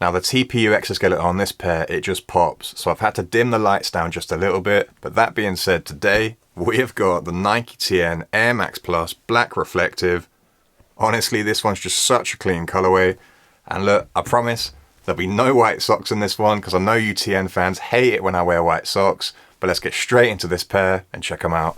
Now the TPU exoskeleton on this pair, it just pops. So I've had to dim the lights down just a little bit. But that being said, today we have got the Nike TN Air Max Plus Black Reflective. Honestly, this one's just such a clean colorway. And look, I promise there'll be no white socks in this one because I know you TN fans hate it when I wear white socks. But let's get straight into this pair and check them out.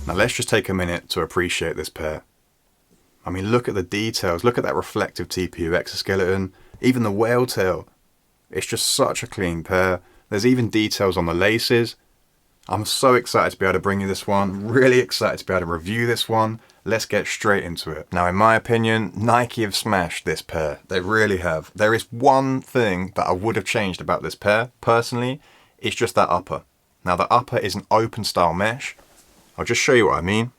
Now let's just take a minute to appreciate this pair. I mean, look at the details, look at that reflective TPU exoskeleton, even the whale tail. It's just such a clean pair. There's even details on the laces. I'm so excited to be able to bring you this one, really excited to be able to review this one. Let's get straight into it. Now, in my opinion, Nike have smashed this pair. They really have. There is one thing that I would have changed about this pair, personally, it's just that upper. Now, the upper is an open style mesh. I'll just show you what I mean.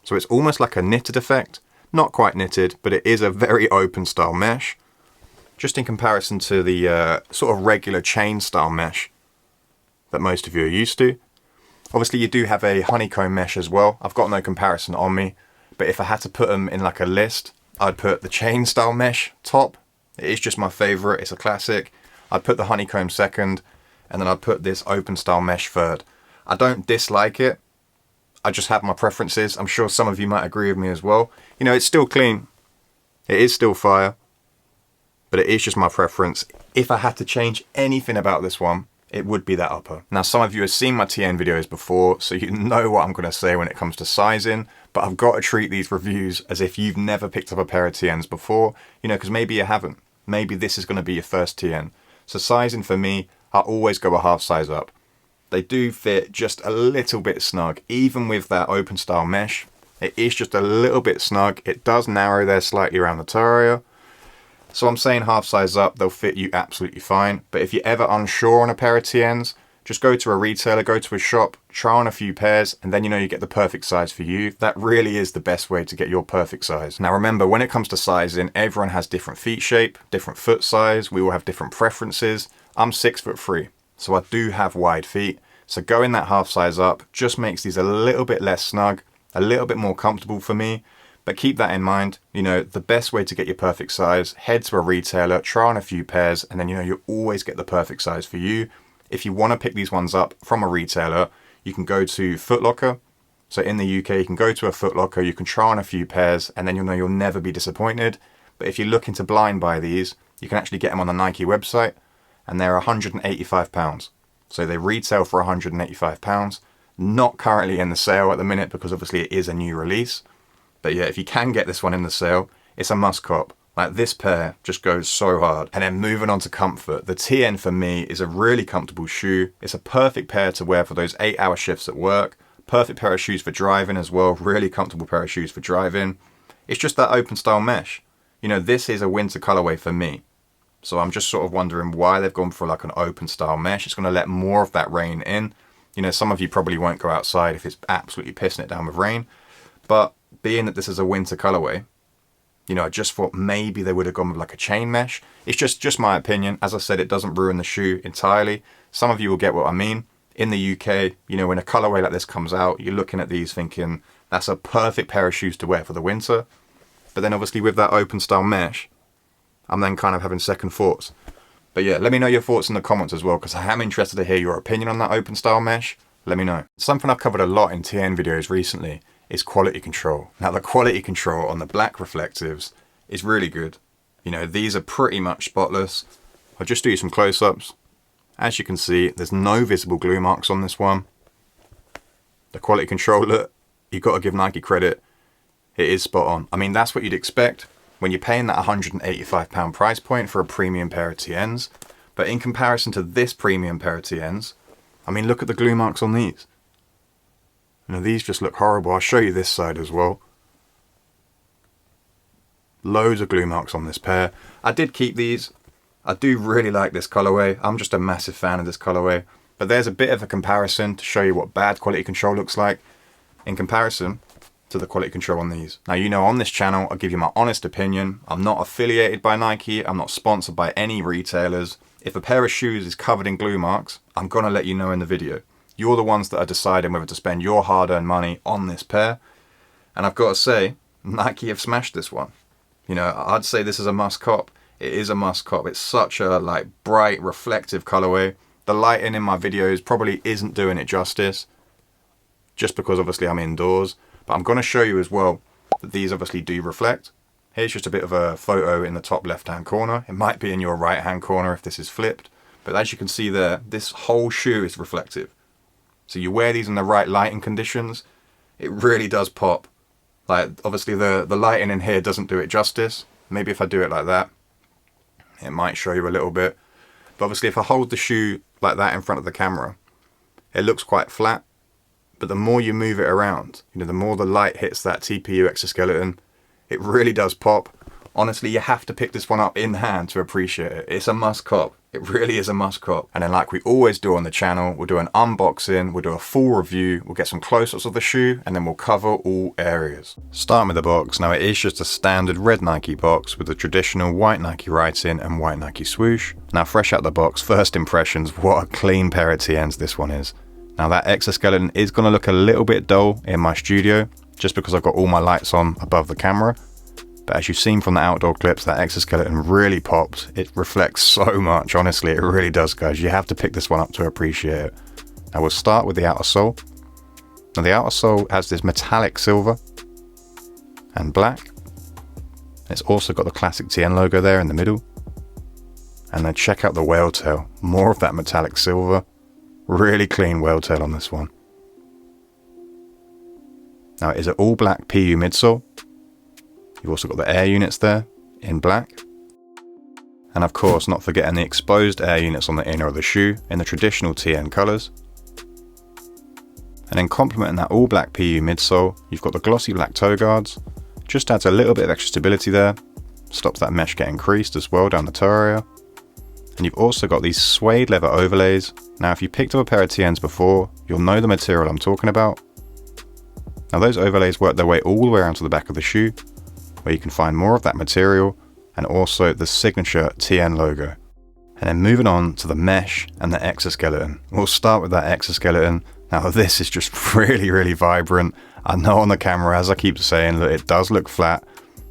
So it's almost like a knitted effect. Not quite knitted, but it is a very open style mesh. Just in comparison to the sort of regular chain style mesh that most of you are used to. Obviously you do have a honeycomb mesh as well. I've got no comparison on me, but if I had to put them in like a list, I'd put the chain style mesh top. It is just my favorite, it's a classic. I'd put the honeycomb second, and then I'd put this open style mesh third. I don't dislike it. I just have my preferences. I'm sure some of you might agree with me as well. You know, it's still clean. It is still fire. But it is just my preference. If I had to change anything about this one, it would be that upper. Now, some of you have seen my TN videos before, so you know what I'm going to say when it comes to sizing. But I've got to treat these reviews as if you've never picked up a pair of TNs before. You know, because maybe you haven't. Maybe this is going to be your first TN. So sizing for me, I always go a half size up. They do fit just a little bit snug, even with that open style mesh. It is just a little bit snug. It does narrow there slightly around the toe area. So I'm saying half size up, they'll fit you absolutely fine. But if you're ever unsure on a pair of TNs, just go to a retailer, go to a shop, try on a few pairs, and then you know you get the perfect size for you. That really is the best way to get your perfect size. Now remember, when it comes to sizing, everyone has different feet shape, different foot size. We all have different preferences. I'm 6'3". So I do have wide feet, so going that half size up just makes these a little bit less snug, a little bit more comfortable for me. But keep that in mind, you know, the best way to get your perfect size, head to a retailer, try on a few pairs, and then you know you'll always get the perfect size for you. If you want to pick these ones up from a retailer, you can go to Foot Locker. So in the UK, you can go to a Foot Locker, you can try on a few pairs, and then you'll know you'll never be disappointed. But if you're looking to blind buy these, you can actually get them on the Nike website, and they're £185. So they retail for £185. Not currently in the sale at the minute because obviously it is a new release. But yeah, if you can get this one in the sale, it's a must cop. Like, this pair just goes so hard. And then moving on to comfort, the TN for me is a really comfortable shoe. It's a perfect pair to wear for those 8-hour shifts at work. Perfect pair of shoes for driving as well. Really comfortable pair of shoes for driving. It's just that open style mesh. You know, this is a winter colorway for me. So I'm just sort of wondering why they've gone for like an open style mesh. It's going to let more of that rain in. You know, some of you probably won't go outside if it's absolutely pissing it down with rain. But being that this is a winter colorway, you know, I just thought maybe they would have gone with like a chain mesh. It's just my opinion. As I said, it doesn't ruin the shoe entirely. Some of you will get what I mean. In the UK, you know, when a colorway like this comes out, you're looking at these thinking, that's a perfect pair of shoes to wear for the winter. But then obviously with that open style mesh, I'm then kind of having second thoughts. But yeah, let me know your thoughts in the comments as well, because I am interested to hear your opinion on that open style mesh. Let me know. Something I've covered a lot in TN videos recently is quality control. Now the quality control on the black reflectives is really good. You know, these are pretty much spotless. I'll just do you some close-ups. As you can see, there's no visible glue marks on this one. The quality control, look, you've got to give Nike credit. It is spot on. I mean, that's what you'd expect when you're paying that £185 price point for a premium pair of TNs. But in comparison to this premium pair of TNs, I mean, look at the glue marks on these. You know, these just look horrible. I'll show you this side as well. Loads of glue marks on this pair. I did keep these. I do really like this colorway. I'm just a massive fan of this colorway. But there's a bit of a comparison to show you what bad quality control looks like in comparison to the quality control on these. Now, you know, on this channel, I'll give you my honest opinion. I'm not affiliated by Nike. I'm not sponsored by any retailers. If a pair of shoes is covered in glue marks, I'm going to let you know in the video. You're the ones that are deciding whether to spend your hard-earned money on this pair. And I've got to say, Nike have smashed this one. You know, I'd say this is a must cop. It is a must cop. It's such a like bright, reflective colorway. The lighting in my videos probably isn't doing it justice, just because obviously I'm indoors. But I'm going to show you as well that these obviously do reflect. Here's just a bit of a photo in the top left-hand corner. It might be in your right-hand corner if this is flipped. But as you can see there, this whole shoe is reflective. So you wear these in the right lighting conditions, it really does pop. Like, obviously the lighting in here doesn't do it justice. Maybe if I do it like that, it might show you a little bit. But obviously if I hold the shoe like that in front of the camera, it looks quite flat. But the more you move it around, you know, the more the light hits that TPU exoskeleton, it really does pop. Honestly, you have to pick this one up in hand to appreciate it. It's a must cop. It really is a must cop. And then like we always do on the channel, we'll do an unboxing, we'll do a full review, we'll get some close-ups of the shoe, and then we'll cover all areas. Starting with the box. Now it is just a standard red Nike box with the traditional white Nike writing and white Nike swoosh. Now fresh out the box, first impressions, what a clean pair of TNs this one is. Now that exoskeleton is going to look a little bit dull in my studio, just because I've got all my lights on above the camera. But as you've seen from the outdoor clips, that exoskeleton really pops. It reflects so much, honestly, it really does, guys. You have to pick this one up to appreciate it. Now we'll start with the outer sole. Now the outer sole has this metallic silver and black. It's also got the classic TN logo there in the middle. And then check out the whale tail, more of that metallic silver. Really clean whale tail on this one. Now it is an all black PU midsole. You've also got the air units there in black. And of course, not forgetting the exposed air units on the inner of the shoe in the traditional TN colours. And then complementing that all black PU midsole, you've got the glossy black toe guards. Just adds a little bit of extra stability there. Stops that mesh getting creased as well down the toe area. And you've also got these suede leather overlays. Now if you picked up a pair of TNs before, you'll know the material I'm talking about. Now those overlays work their way all the way around to the back of the shoe, where you can find more of that material and also the signature TN logo. And then moving on to the mesh and the exoskeleton. We'll start with that exoskeleton. Now this is just really vibrant. I know on the camera, as I keep saying, look, it does look flat,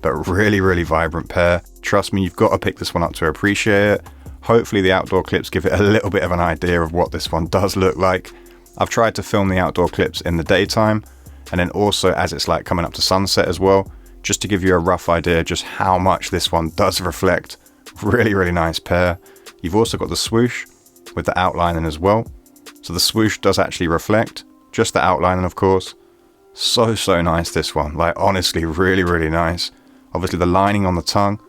but really vibrant pair. Trust me, you've got to pick this one up to appreciate it. Hopefully the outdoor clips give it a little bit of an idea of what this one does look like. I've tried to film the outdoor clips in the daytime, and then also as it's like coming up to sunset as well, just to give you a rough idea just how much this one does reflect. Really nice pair. You've also got the swoosh with the outlining as well. So the swoosh does actually reflect, just the outlining of course. So nice this one, like honestly really nice. Obviously the lining on the tongue,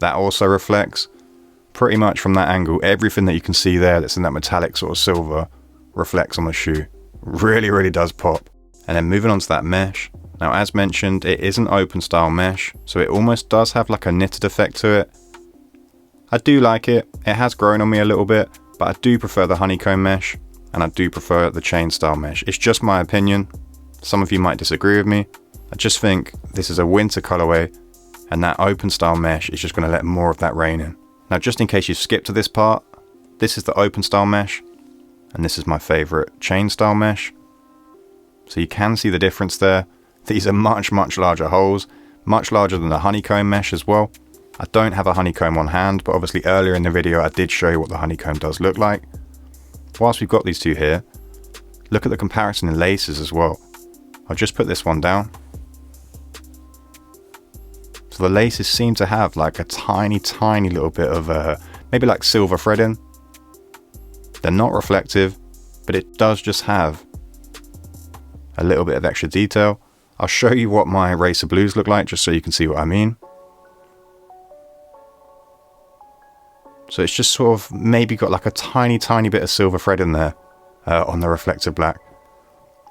that also reflects. Pretty much from that angle, everything that you can see there that's in that metallic sort of silver reflects on the shoe. Really does pop. And then moving on to that mesh. Now as mentioned, it is an open style mesh, so it almost does have like a knitted effect to it. I do like it. It has grown on me a little bit, but I do prefer the honeycomb mesh, and I do prefer the chain style mesh. It's just my opinion. Some of you might disagree with me. I just think this is a winter colorway, and that open style mesh is just going to let more of that rain in. Now just in case you skipped to this part, this is the open style mesh, and this is my favorite chain style mesh. So you can see the difference there. These are much larger holes, much larger than the honeycomb mesh as well. I don't have a honeycomb on hand, but obviously earlier in the video I did show you what the honeycomb does look like. Whilst we've got these two here, look at the comparison in laces as well. I'll just put this one down. So the laces seem to have like a tiny little bit of maybe like silver threading. They're not reflective, but it does just have a little bit of extra detail. I'll show you what my Racer Blues look like just so you can see what I mean. So it's just sort of maybe got like a tiny bit of silver thread in there on the reflective black.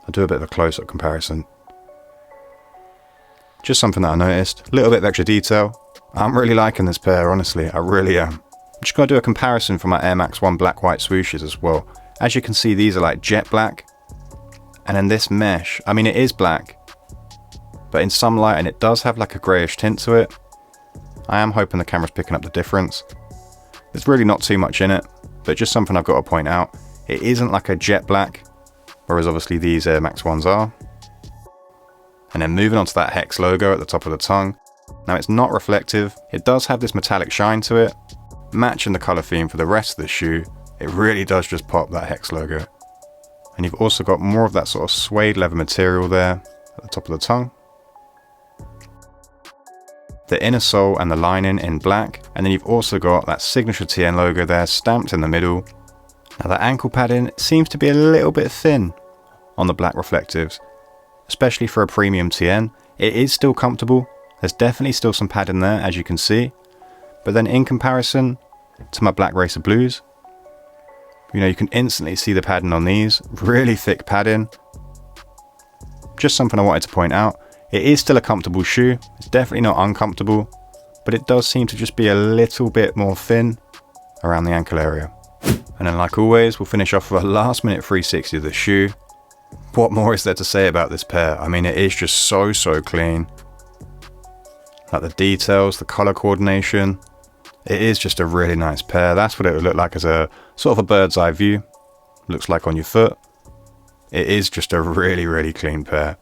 I'll do a bit of a close-up comparison. Just something that I noticed. A little bit of extra detail. I'm really liking this pair, honestly. I really am. I'm just going to do a comparison for my Air Max 1 black white swooshes as well. As you can see, these are like jet black. And then this mesh, I mean it is black, but in some light, and it does have like a greyish tint to it. I am hoping the camera's picking up the difference. There's really not too much in it, but just something I've got to point out. It isn't like a jet black, whereas obviously these Air Max 1s are. And then moving on to that hex logo at the top of the tongue. Now it's not reflective, it does have this metallic shine to it. Matching the colour theme for the rest of the shoe, it really does just pop that hex logo. And you've also got more of that sort of suede leather material there at the top of the tongue. The inner sole and the lining in black, and then you've also got that signature TN logo there stamped in the middle. Now the ankle padding seems to be a little bit thin on the black reflectives, especially for a premium TN. It is still comfortable, there's definitely still some padding there as you can see, but then in comparison to my black Racer Blues, you know, you can instantly see the padding on these, really thick padding. Just something I wanted to point out. It is still a comfortable shoe, it's definitely not uncomfortable, but it does seem to just be a little bit more thin around the ankle area. And then like always, we'll finish off with a last minute 360 of the shoe. What more is there to say about this pair? I mean, it is just so clean. Like the details, the color coordination. It is just a really nice pair. That's what it would look like as a sort of a bird's eye view. Looks like on your foot. It is just a really clean pair.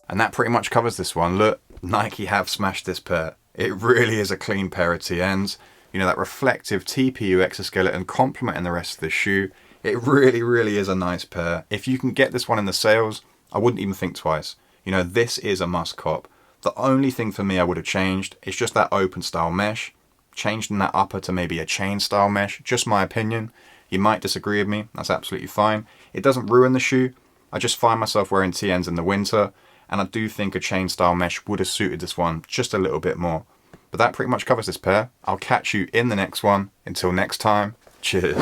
And that pretty much covers this one. Look, Nike have smashed this pair. It really is a clean pair of TNs. You know, that reflective TPU exoskeleton complementing the rest of the shoe. It really is a nice pair. If you can get this one in the sales, I wouldn't even think twice. You know, this is a must cop. The only thing for me I would have changed is just that open style mesh. Changed in that upper to maybe a chain style mesh. Just my opinion. You might disagree with me. That's absolutely fine. It doesn't ruin the shoe. I just find myself wearing TNs in the winter, and I do think a chain style mesh would have suited this one just a little bit more. But that pretty much covers this pair. I'll catch you in the next one. Until next time, cheers.